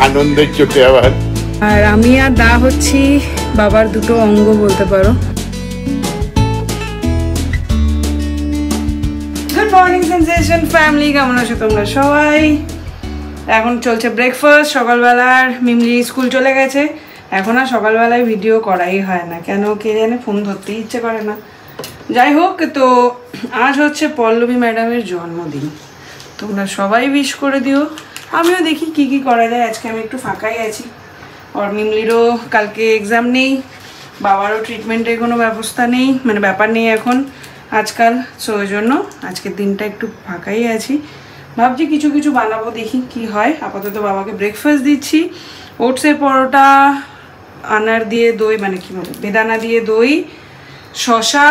আনন্দের চোটে আবার। আর আমি আর দা হচ্ছি বাবার দুটো অঙ্গ বলতে পারো। গুড মর্নিং সেন্সেশন ফ্যামিলি, কেমন আছো তোমরা সবাই? এখন চলছে ব্রেকফাস্ট সকালবেলার। মিমলি স্কুল চলে গেছে, এখন আর সকালবেলায় ভিডিও করাই হয় না, কেন কে জানে, ফোন ধরতেই ইচ্ছে করে না। যাই হোক, তো আজ হচ্ছে পল্লবী ম্যাডামের জন্মদিন, তোমরা সবাই উইশ করে দিও। আমিও দেখি কি কি করা যায়, আজকে আমি একটু ফাঁকাই আছি। আর মিমলিরও কালকে এক্সাম নেই, বাবারও ট্রিটমেন্টের কোনো ব্যবস্থা নেই, মানে ব্যাপার নেই এখন আজকাল। সো ওই জন্য আজকের দিনটা একটু ফাঁকাই আছি। ভাবছি কিছু কিছু বানাবো, দেখি কি হয়। আপাতত বাবাকে ব্রেকফাস্ট দিচ্ছি, ওটসের পরোটা, আনার দিয়ে দই, মানে কি বলে বেদানা দিয়ে দই, শশা,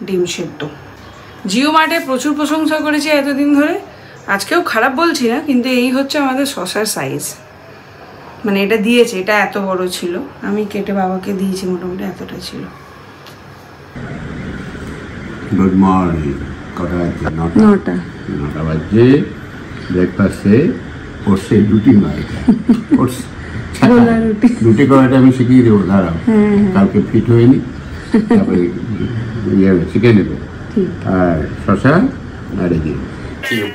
ডিম সেদ্ধ। জিও মার্টে প্রচুর প্রশংসা করেছি এতদিন ধরে, আজকেও খারাপ বলছি না, কিন্তু এই হচ্ছে আমাদের শশার সাইজ। মানে এটা দিয়েছে, এটা এত বড় ছিল, আমি কেটে বাবাকে দিয়েছি, মোটামুটি এতটা ছিল। Good morning. কটা বাজছে? 9টা বাজছে। ব্রেকফাস্টে ওটসে রুটি নয়, ওটস রুটি করাটা আমি শিখিয়ে দেবো, দাঁড়াও, কালকে ফিট হয়ে নি, তারপরে শিখে নেবে। আর শশা আর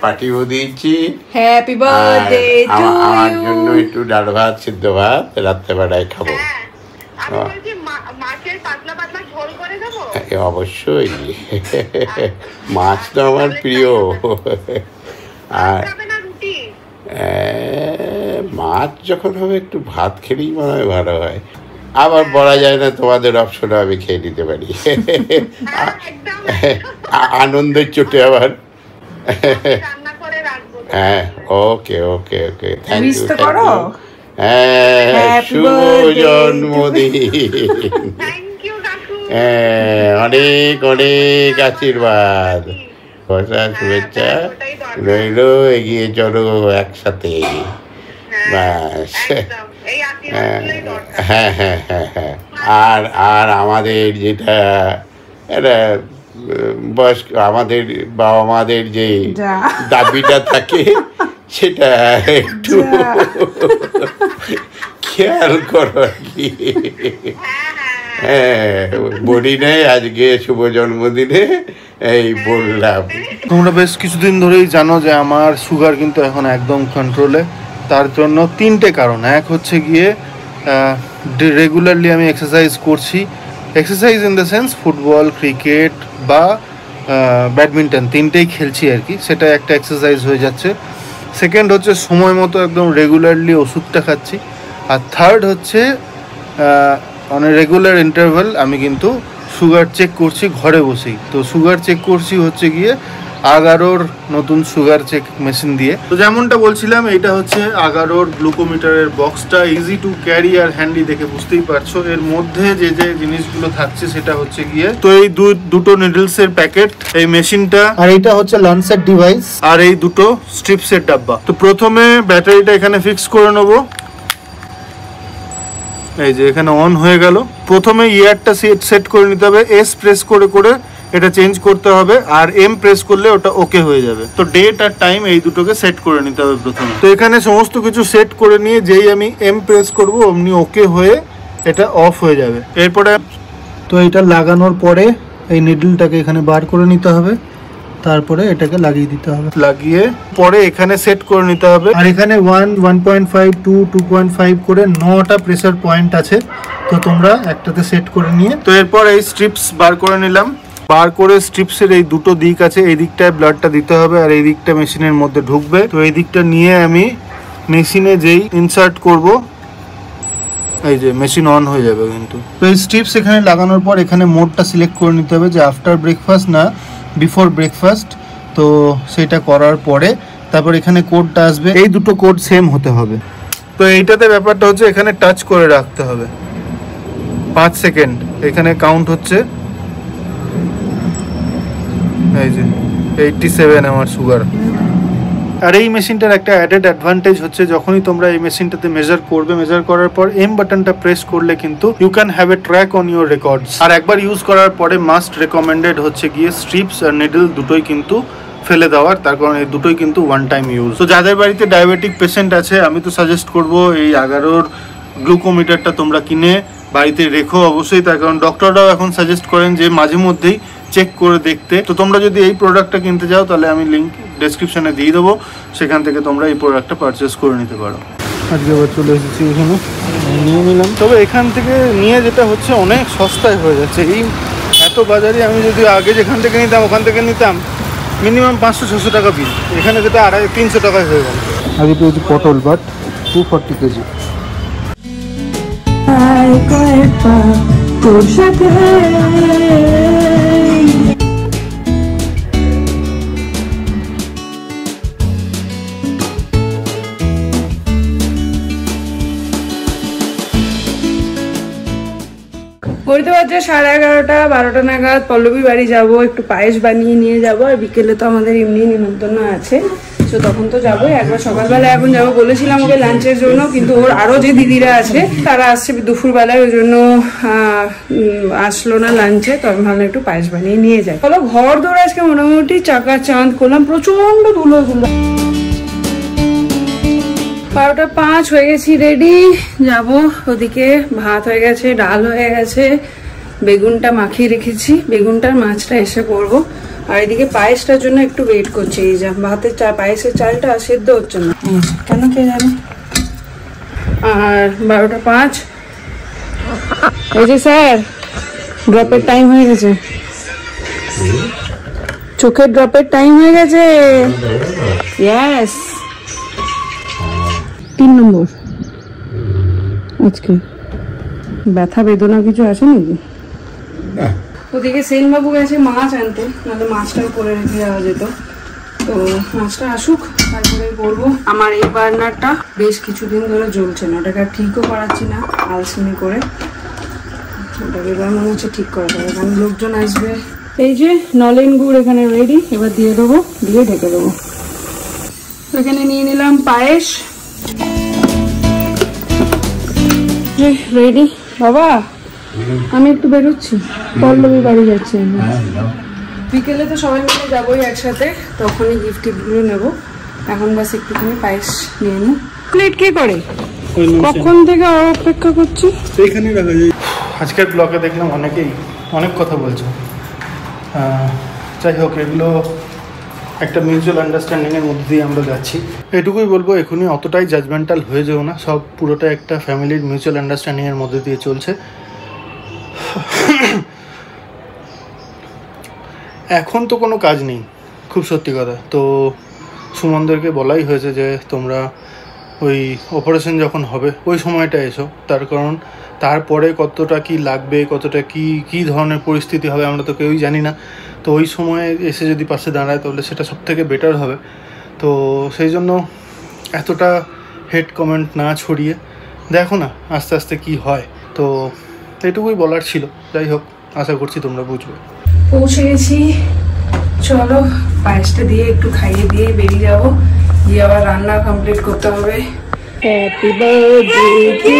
পাঠিয়ে দিয়েছি। Happy birthday to you. আমার জন্য একটু ডাল ভাত, সিদ্ধ ভাত রাত্রেবেলায় খাবো। অবশ্যই, মাছ তো আমার প্রিয়। আর মাছ যখন হবে একটু ভাত খেলেই মনে হয় ভালো হয়। আবার বলা যায় না, তোমাদের অপশনে আমি খেয়ে নিতে পারি আনন্দের চোটে আবার। হ্যাঁ, ওকে ওকে ওকে, থ্যাংক ইউ, থ্যাংক ইউ। হ্যাঁ, শুভ জন্মদিন। হ্যাঁ, অনেক অনেক আশীর্বাদ, শুভেচ্ছা রইল, এগিয়ে চলো একসাথে, ব্যাস। হ্যাঁ হ্যাঁ হ্যাঁ হ্যাঁ। আর আমাদের যেটা একটা বয়স্ক, আমাদের বাবা মাদের যে দাবিটা থাকে, সেটা একটু খেয়াল করো আর কি। হ্যাঁ, বলি নাই আজকে শুভ জন্মদিনে, এই বললাম। তোমরা বেশ কিছুদিন ধরেই জানো যে আমার সুগার কিন্তু এখন একদম কন্ট্রোলে। তার জন্য 3টে কারণ। এক হচ্ছে গিয়ে রেগুলারলি আমি এক্সারসাইজ করছি, exercise in the sense football, cricket বা ব্যাডমিন্টন, 3টেই খেলছি আর কি, সেটা একটা এক্সারসাইজ হয়ে যাচ্ছে। সেকেন্ড হচ্ছে সময় মতো একদম রেগুলারলি ওষুধটা খাচ্ছি। আর থার্ড হচ্ছে অন রেগুলার ইন্টারভাল আমি কিন্তু সুগার চেক করছি ঘরে বসেই। তো সুগার চেক করছি হচ্ছে গিয়ে আগারোর নতুন সুগার চেক মেশিন দিয়ে। তো যেমনটা বলছিলাম, এটা হচ্ছে আগারোর গ্লুকোমিটারের বক্সটা, ইজি টু ক্যারি আর হ্যান্ডি, দেখে বুঝতেই পারছো। এর মধ্যে যে যে জিনিসগুলো থাকছে সেটা হচ্ছে গিয়ে, তো এই দুটো নিডলস এর প্যাকেট, এই মেশিনটা, আর এটা হচ্ছে লান্সেট ডিভাইস, আর এই দুটো স্ট্রিপসের ডাব্বা। তো প্রথমে ব্যাটারিটা এখানে ফিক্স করে নেবো। এই যে এখানে অন হয়ে গেল। প্রথমে ইয়ারটা সেট করে নিতে হবে, এস প্রেস করে করে এটা চেঞ্জ করতে হবে, আর এম প্রেস করলে ওটা ওকে হয়ে যাবে। তো ডেট আর টাইম এই দুটোকে সেট করে নিতে হবে প্রথমে। তো এখানে সমস্ত কিছু সেট করে নিয়ে যেই আমি এম প্রেস করব অমনি ওকে হয়ে এটা অফ হয়ে যাবে। এরপরে তো এটা লাগানোর পরে এই নিডলটাকে এখানে বার করে নিতে হবে, তারপরে এটাকে লাগিয়ে দিতে হবে। লাগিয়ে পরে এখানে সেট করে নিতে হবে। আর এখানে 1, 1.5, 2, 2.5 করে 9টা প্রেসার পয়েন্ট আছে। তো তোমরা একটাতে সেট করে নিয়ে, তো এরপর এই স্ট্রিপস বার করে নিলাম। বার করে স্ট্রিপসের এই দুটো দিক আছে, এই দিকটায় ব্লাডটা দিতে হবে আর এই দিকটা মেশিনের মধ্যে ঢুকবে। তো এই দিকটা নিয়ে আমি মেশিনে যেই ইনসার্ট করব, এই যে মেশিন অন হয়ে যাবে কিন্তু। তো এই স্ট্রিপস এখানে লাগানোর পর এখানে মোডটা সিলেক্ট করে নিতে হবে যে আফটার ব্রেকফাস্ট না বিফোর ব্রেকফাস্ট। তো সেটা করার পরে তারপর এখানে কোডটা আসবে, এই দুটো কোড সেম হতে হবে। তো এইটাতে ব্যাপারটা হচ্ছে এখানে টাচ করে রাখতে হবে 5 সেকেন্ড, এখানে কাউন্ট হচ্ছে। এই যে 87 আমার সুগার। আর এই মেশিনটার একটা অ্যাডেড অ্যাডভান্টেজ হচ্ছে, যখনই তোমরা এই মেশিনটাতে মেজার করবে, মেজার করার পর এম বাটনটা প্রেস করলে কিন্তু you can have a track on your records. আর একবার ইউজ করার পরে মাস্ট রেকমেন্ডেড হচ্ছে গিয়ে স্ট্রিপস আর নিডল দুটোই কিন্তু ফেলে দেওয়ার, তার কারণ এই দুটোই কিন্তু ওয়ান টাইম ইউজ। তো যাদের বাড়িতে ডায়াবেটিক পেশেন্ট আছে আমি তো সাজেস্ট করব এই 11 গ্লুকোমিটারটা তোমরা কিনে বাড়িতে রেখো অবশ্যই, তার কারণ ডক্টররাও এখন সাজেস্ট করেন যে মাঝে মধ্যেই চেক করে দেখতে। তো তোমরা যদি এই প্রোডাক্টটা কিনতে চাও তাহলে আমি লিঙ্ক ডেসক্রিপশনে দিয়ে দেবো, সেখান থেকে তোমরা এই প্রোডাক্টটা পারচেস করে নিতে পারো। আজকে আবার চলে এসেছি এখানে, নিয়ে নিলাম। তবে এখান থেকে নিয়ে যেটা হচ্ছে অনেক সস্তায় হয়ে যাচ্ছে। এই এত বাজারে আমি যদি আগে যেখান থেকে নিতাম ওখান থেকে নিতাম মিনিমাম 500-600 টাকা বিল, এখানে যেটা 250-300 টাকায় হয়ে গেল। আগে পেয়েছি পটল, বাট 240 কেজি। তোর সাথে ঘুরতে পারছে 11:30-12টা নাগাদ। পল্লবী বাড়ি যাব, একটু পায়েস বানিয়ে নিয়ে যাব, আর বিকেলে তো আমাদের এমনি নিমন্ত্রণ আছে, তো তখন তো যাবোই। একবার সকালবেলা এখন যাবো বলেছিলাম ওকে লাঞ্চের জন্য, কিন্তু ওর আরো যে দিদিরা আছে তারা আসছে দুপুরবেলায়, ওই জন্য আসলো না লাঞ্চে। তো আমি ভাবলাম একটু পায়েস বানিয়ে নিয়ে যাই। বলো ঘর দৌড় আজকে মোটামুটি চাকা চাঁদ করলাম, প্রচন্ড ধুলো। 12:05 হয়ে গেছি, রেডি যাব ওদিকে। ভাত হয়ে গেছে, ডাল হয়ে গেছে, বেগুনটা মাখিয়ে রেখেছি, বেগুনটার মাছটা এসে করবো। আর এদিকে পায়েসটার জন্য একটু ওয়েট করছি। এই যা ভাতের পায়েসের চালটা সেদ্ধ হচ্ছে না কেন কে জানে। আর 12:05, এই যে স্যার ড্রপের টাইম হয়ে গেছে, চোখের ড্রপের টাইম হয়ে গেছে। ইয়েস, 3 নম্বর। আজকে ব্যথা বেদনা কিছু আছে নাকি? ওদিকে সেনবাবু গেছে মাছ আনতে, নাহলে মাছটাও করে রেখে যাওয়া যেত। তো মাছটা আসুক তারপরে করবো। আমার এই বার্নারটা বেশ কিছুদিন ধরে জ্বলছে না, ওটাকে ঠিকও করাচ্ছি না আলসেমি করে। ওটাকে এবার মনে হচ্ছে ঠিক করা যাবে, কারণ লোকজন আসবে। এই যে নলেন গুড় এখানে রেডি, এবার দিয়ে দেবো, দিয়ে ঢেকে দেবো। এখানে নিয়ে নিলাম পায়েস, রেডি। বাবা আমি একটু বেরোচ্ছি, পল্লবী বাড়ি যাচ্ছি। বিকেলে তো সবাই মিলে যাবোই একসাথে, তখনই গিফট টিফটগুলো নেবো। এখন বাস একটুখানি পায়েস নিয়ে নিই। প্লেট কে করে, কখন থেকে অপেক্ষা করছি। এইখানে রাখা যায়। আজকের ব্লগে দেখলাম অনেকেই অনেক কথা বলছে, যাই হোক এগুলো একটা মিউচুয়াল আন্ডারস্ট্যান্ডিংয়ের মধ্যে দিয়ে আমরা যাচ্ছি। এটুকুই বলবো, এখনই অতটাই জাজমেন্টাল হয়ে যাও না, সব পুরোটা একটা ফ্যামিলির মিউচুয়াল আন্ডারস্ট্যান্ডিংয়ের মধ্যে দিয়ে চলছে। এখন তো কোনো কাজ নেই, খুব সত্যি কথা। তো সুমনদেরকে বলাই হয়েছে যে তোমরা ওই অপারেশন যখন হবে ওই সময়টা এসো, তার কারণ তারপরে কতটা কি লাগবে, কতটা কি ধরনের পরিস্থিতি হবে আমরা তো কেউই জানি না। তো ওই সময়ে এসে যদি পাশে দাঁড়ায় তাহলে সেটা সব থেকে বেটার হবে। তো সেই জন্য এতটা হেড কমেন্ট না ছড়িয়ে দেখো না আস্তে আস্তে কি হয়। তো এটুকুই বলার ছিল। যাই হোক, আশা করছি তোমরা বুঝবে। পৌঁছে গেছি, চলো পায়েসটা দিয়ে একটু খাইয়ে দিয়ে বেরিয়ে যাবো, দিয়ে আবার রান্না কমপ্লিট করতে হবে। Happy birthday.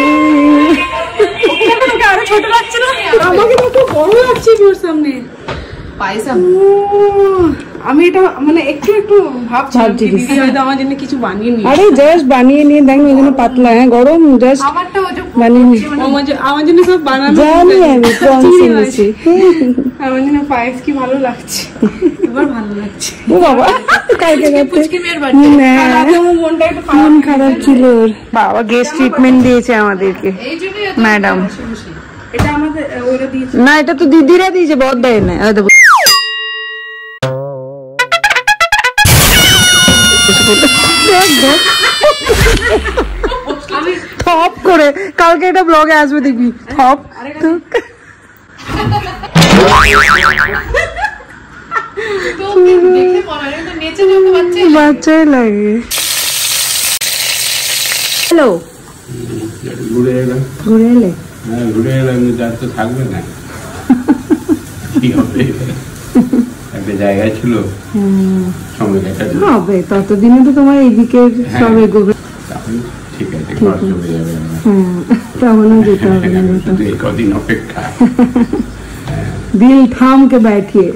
আরো ছোট লাগছে না, আমাকে তো বড় লাগছে ওর সামনে। পায়েস আমি এটা মানে একটু ভাবছি দিদি হয়তো আমার জন্য কিছু বানিয়ে নিয়ে। আরে জাস্ট বানিয়ে নিয়ে দেখ, ওই জন্য পাতলা, হ্যাঁ গরম, জাস্ট আমারটা ওই যে বানিয়ে নিয়ে আমার জন্য সব বানানো জানি আমি। আমার জন্য পায়েস কি ভালো লাগছে, এবার ভালো লাগছে। ও বাবা কালকে পুচকি মেয়ের বাড়ি না, আমার মনটা একটু মন খারাপ ছিল। বাবা গেস্ট ট্রিটমেন্ট দিয়েছে আমাদেরকে ম্যাডাম। এটা আমাদের ওরা দিয়েছে না, এটা তো দিদিরা দিয়েছে, বড় দেয় না। টপ করে কালকে এটা ব্লগে আসবে দেখবি। টপ বাচ্চাই লাগে। হ্যালো, ঘুরে এলে ঘুরে এলাম, তো থাকবে না, কি হবে, একটা জায়গায় ছিল হবে, ততদিনে তো তোমার এইদিকে সব এগোবে। ঠিক আছে, তখনও যেতে হবে না, কদিন অপেক্ষা। দিল থাম কে बैठिए।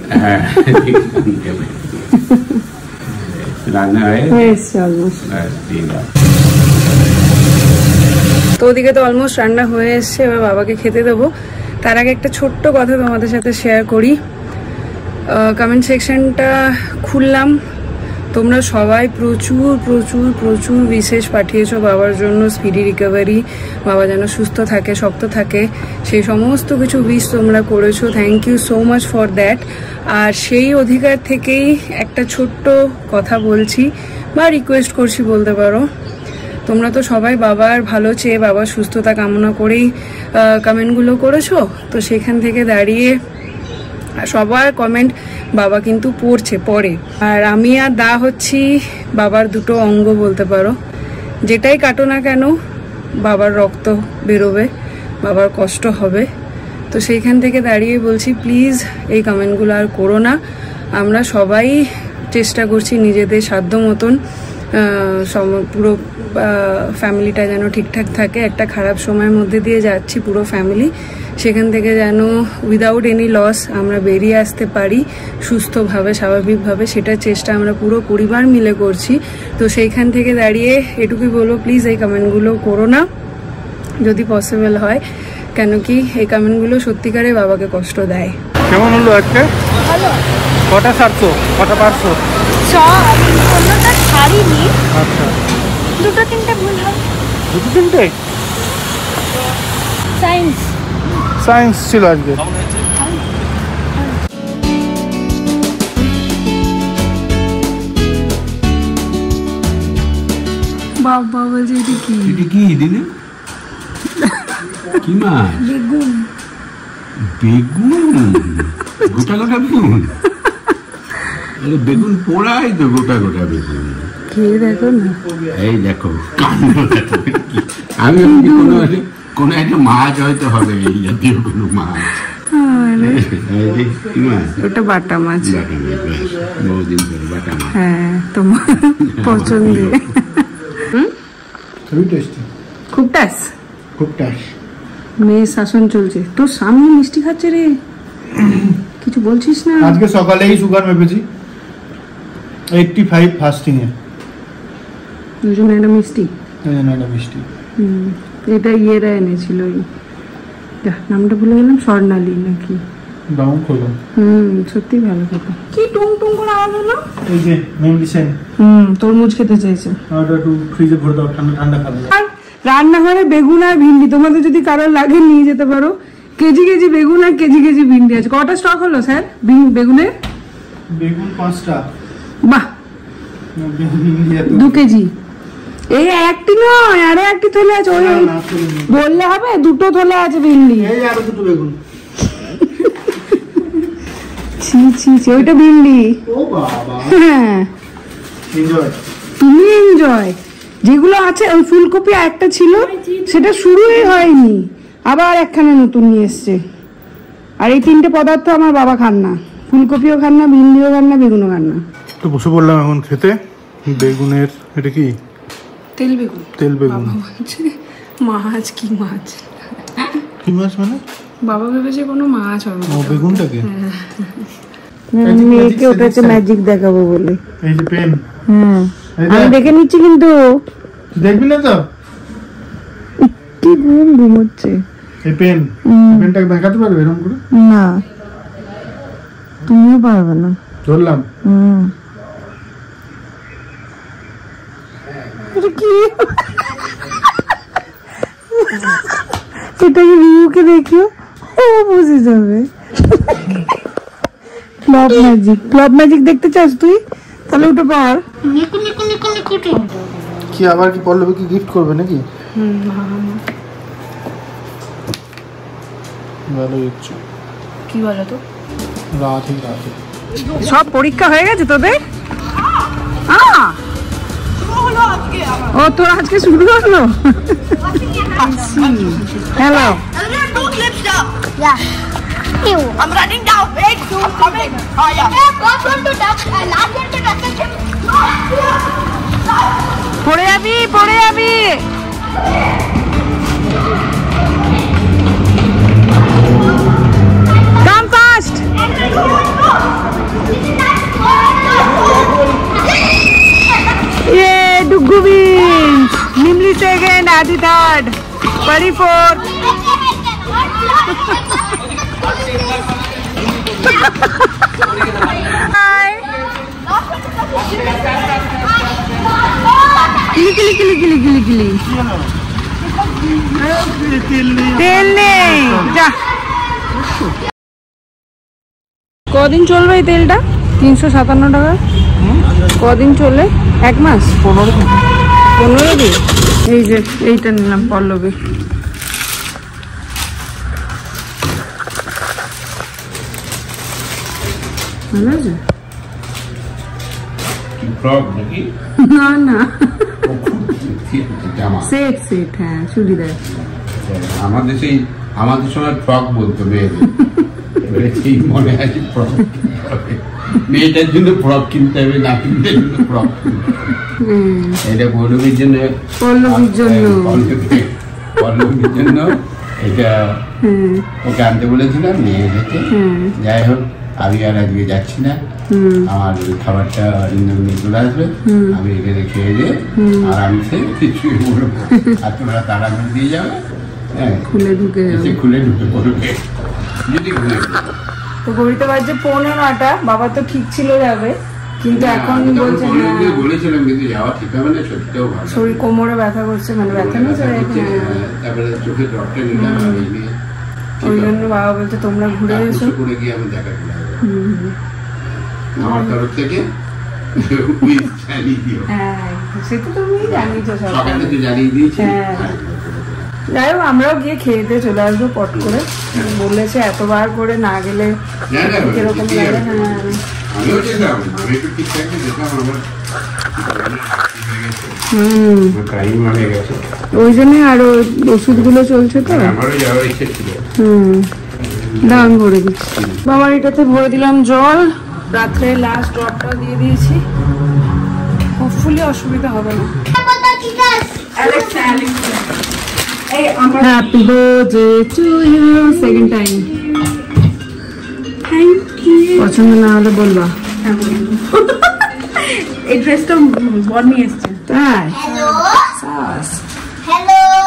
রান্না হয়েছে অলমোস্ট। তো ওদিকে তো অলমোস্ট রান্না হয়ে এসছে, এবার বাবাকে খেতে দেবো। তার আগে একটা ছোট্ট কথা তোমাদের সাথে শেয়ার করি। কমেন্ট সেকশনটা খুললাম, তোমরা সবাই প্রচুর প্রচুর প্রচুর উইশেস পাঠিয়েছো বাবার জন্য, স্পিডি রিকভারি, বাবা যেন সুস্থ থাকে, শক্ত থাকে, সেই সমস্ত কিছু উইশ তোমরা করেছো। Thank you so much for that. আর সেই অধিকার থেকেই একটা ছোট্ট কথা বলছি বা রিকোয়েস্ট করছি বলতে পারো। তোমরা তো সবাই বাবার ভালো চেয়ে, বাবার সুস্থতা কামনা করেই কমেন্টগুলো করেছো। তো সেখান থেকে দাঁড়িয়ে সবার কমেন্ট বাবা কিন্তু পড়ে। আর আমি আর দা হচ্ছি বাবার দুটো অঙ্গ বলতে পারো। যেটাই কাটো না কেন বাবার রক্ত বেরোবে, বাবার কষ্ট হবে। তো সেইখান থেকে দাঁড়িয়ে বলছি প্লিজ এই কমেন্টগুলো আর করো না। আমরা সবাই চেষ্টা করছি নিজেদের সাধ্য মতন পুরো ফ্যামিলিটা যেন ঠিকঠাক থাকে। একটা খারাপ সময়ের মধ্যে দিয়ে যাচ্ছি পুরো ফ্যামিলি, সেখান থেকে যেন উইদাউট এনি লস আমরা বেরিয়ে আসতে পারি সুস্থভাবে, স্বাভাবিকভাবে, সেটার চেষ্টা আমরা পুরো পরিবার মিলে করছি। তো সেইখান থেকে দাঁড়িয়ে এটুকুই বলবো, প্লিজ এই কমেন্টগুলো করো না যদি পসিবল হয়, কেন কি এই কমেন্টগুলো সত্যিকারে বাবাকে কষ্ট দেয়। কেমন হলো আজকে? ভালো। কটা সারছো, কটা পারছো? কোনোটা ছাড়িনি, আচ্ছা, দুটো তিনটে ভুল হয়। দুটো তিনটে সায়েন্স ছিল আজকে। বাবা বলছে এটা কি? এটা কি দিদি? কি মাছ? বেগুন। বেগুন? গোটা গোটা বেগুন? আরে বেগুন পোড়াই তো, গোটা গোটা বেগুন। খেয়ে দেখো না। এই দেখো কাণ্ড। আমি কোনো একটা মাছ হয়তো হবে, এই জাতীয় কোনো মাছ। ওটা বাটা মাছ। বহুদিন পরে বাটা মাছ। হ্যাঁ, তোমার পছন্দের। খুবই টেস্টি, খুব টাস, খুব টাস। মেয়ের শাসন চলছে তোর সামনে, মিষ্টি খাচ্ছে রে, কিছু বলছিস না? আজকে সকালেই সুগার মেপেছি, 85 ফাস্টিং এ। দুজনে একটা মিষ্টি, একটা মিষ্টি। এটা ইয়েরা এনেছিল, নামটা ভুলে গেলাম, স্বর্ণালী নাকি। দারুণ খোলো। সত্যি ভালো কথা। কি টুং টুং করে আওয়াজ হলো? এই যে মেমলিসেন। তরমুজ খেতে চাইছে। ওটা একটু ফ্রিজে ভরে দাও, ঠান্ডা ঠান্ডা খাবে। আর রান্নাঘরে বেগুন আর ভিন্ডি, তোমাদের যদি কারোর লাগে নিয়ে যেতে পারো। কেজি কেজি বেগুন আর কেজি কেজি ভিন্ডি আছে। কটা স্টক হলো স্যার বেগুনের? বেগুন 5টা। বাহ, 2 কেজি। এই একটি নয়, আরো একটি থলে আছে। ওই বললে হবে, 2টো থলে আছে ভিন্ডি। এই আরো 2টো বেগুন। ছি ছি ছি, ওইটা ভিন্ডি। ও বাবা, হ্যাঁ এনজয়। তুমি এনজয়। যেগুলো আছে, ওই ফুলকপি একটা ছিল, সেটা শুরুই হয়নি, আবার একখানা নতুন নিয়ে এসছে। আর এই 3টে পদার্থ আমার বাবা খান না, ফুলকপিও খান না, ভিন্ডিও খান না, বেগুনও খান না। তো বসে পড়লাম এখন খেতে। বেগুনের, এটা কি? তেল বেগুন। তেল বেগুন। মাছ? কি মাছ? কি মাছ মানে? বাবা ভেবেছে কোনো মাছ হবে। ও বেগুনটাকে মেয়েকে ওটা হচ্ছে ম্যাজিক দেখাবো বলে। এই যে পেন। আমি দেখে নিচ্ছি, কিন্তু দেখবি না তো? কি ঘুম হচ্ছে। এই পেন, পেনটাকে দেখাতে পারবে এরকম করে? না, তুমিও পারবে না। ধরলাম। কি এটাকে রিউকে দেখিও, ও বুঝে যাবে। ক্লব ম্যাজিক দেখতে চাস তুই? তাহলে উঠে পড়। কি আবার কি পল্লবী কি গিফট করবে নাকি? ভালোই হচ্ছে। কি বলো তো? রাতে সব পরীক্ষা হয়ে গেছে তোদের? ও তোর আজকে শুরু হলো? Hello. I'm running down. Wait, I'm coming. Oh yeah. First one to touch. Last one to touch the chip. পড়ে যাবি, পড়ে যাবি। Come fast. আদি থার্ড, পরি ফোর্থ। কিলি কিলি কিলি কিলি কিলি কিলি, তেল নেই যা। কদিন চলবে এই তেলটা? 357 টাকা। কদিন চলে? 1 মাস? 15 দিন। এই যে এইটা নিলাম পল্লবী। ভালো আছে? না না সেট সেট, হ্যাঁ চুড়িদার। আমাদের সময় ফ্রক বলতো মেয়েদের, এবারে ঠিক মনে আছে ফ্রক মেয়েটার জন্য ফ্রক কিনতে হবে, নাতিদের জন্য ফ্রক কিনতে হবে। এটা পল্লবীর জন্য, পল্লবীর জন্য এটা ওকে আনতে বলেছিলাম, নিয়ে এসেছে। যাই হোক, আমি আর আজকে যাচ্ছি না, আমার খাবারটা অরিন্দম চলে আসবে, আমি এখানে খেয়ে দিয়ে আরামসে কিছুই বলবো, আর তোমরা তাড়া করে দিয়ে যাবে। হ্যাঁ, খুলে ঢুকে পড়বে যদি ঘুরে। তো ঘড়িতে বাজছে 15:09। বাবা তো ঠিক ছিল যাবে, কিন্তু এখন বলছে বলেছিলাম কিন্তু যাওয়া ঠিক হবে না, সত্যিও ভালো শরীর কোমরে ব্যথা করছে, মানে ব্যথা না, তারপরে চোখে ডক্টর নিলাম, ওই জন্য বাবা বলছে তোমরা ঘুরে এসো, করে গিয়ে আমি দেখা করে আমার তরফ থেকে। হ্যাঁ সে তো তুমি জানিয়েছো, সকালে তো জানিয়ে দিয়েছি। যাই হোক, আমরাও গিয়ে খেয়েতে চলে আসবো পট করে, বলেছে এতবার করে না গেলে কিরকম লাগে। হ্যাঁ ওই জন্য আরো ওষুধগুলো চলছে তো, দাম ভরে দিচ্ছি। বাবার এটাতে ভরে দিলাম জল, রাত্রে লাস্ট ড্রপটা দিয়ে দিয়েছি, হোপফুলি অসুবিধা হবে না। Happy birthday to you, second time. Thank you. পছন্দ না হলে বলবা। এই ড্রেসটা বর নিয়ে এসছে। তাই?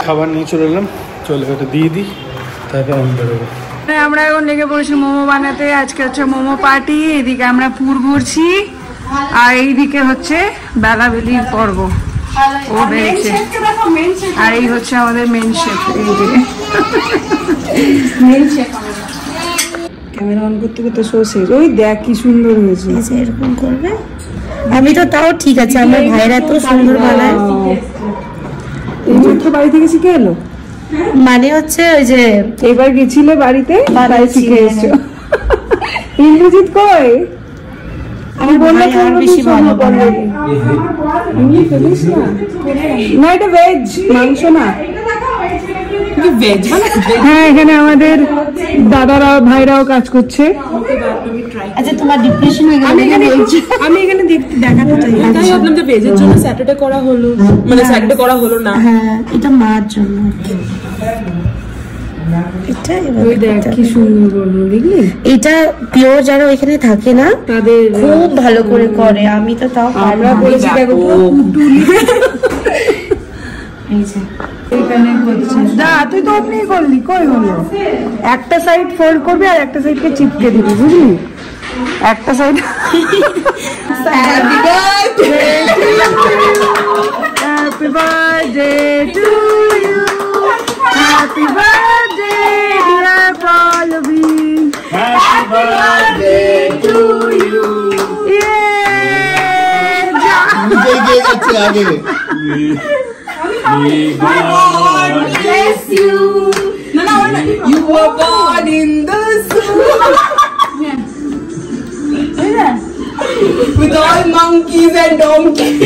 খাবার নিয়ে চলে এলাম, চলে ওটা দিয়ে দিই, তারপর আমি বেরোবো। আমরা এখন লেগে পড়েছি মোমো বানাতে। আজকে হচ্ছে মোমো পার্টি। এদিকে আমরা পুর ঘুরছি, আর এইদিকে হচ্ছে বেলাবেলির পর্ব। ও বেড়েছে, আর এই হচ্ছে আমাদের মেন শেফ। ক্যামেরা অন করতে করতে শো শেষ। ওই দেখ কি সুন্দর হয়েছে, এরকম করবে। আমি তো তাও ঠিক আছে, আমার ভাইরা তো সুন্দর বানায়। এই মাত্র বাড়ি থেকে শিখে এলো, মানে হচ্ছে ওই যে এবার গেছিলে বাড়িতে, বাড়ি শিখে এসছো। ইংরেজিত কই? আমি বললাম আর বেশি ভালো বানাই। ইংলিশ বলিস না? না এটা ভেজ, মাংস না। হ্যাঁ, এখানে আমাদের দাদারা ভাইরাও কাজ করছে। আচ্ছা, তোমার ডিপ্রেশন হয়ে গেল? আমি এখানে দেখাতে চাই, তাই ভাবলাম যে ভেজের জন্য স্যাটারডে করা হলো, মানে স্যাটারডে করা হলো না। হ্যাঁ, এটা মার জন্য। কি সুন্দর বললো, দেখলি? এটা পিওর যারা ওইখানে থাকে না, তাদের খুব ভালো করে করে। আমি তো তাও আমরা বলেছি দেখো তুই তো আপনি করলি, কই হলো? একটা সাইড ফোল্ড করবি আর একটা সাইডকে চিপকে দিবি, বুঝলি? একটা side. Happy birthday to you, happy birthday dear Pallavi, happy birthday to you. আগে God bless you. No, you were born in the zoo. With all monkeys and donkeys.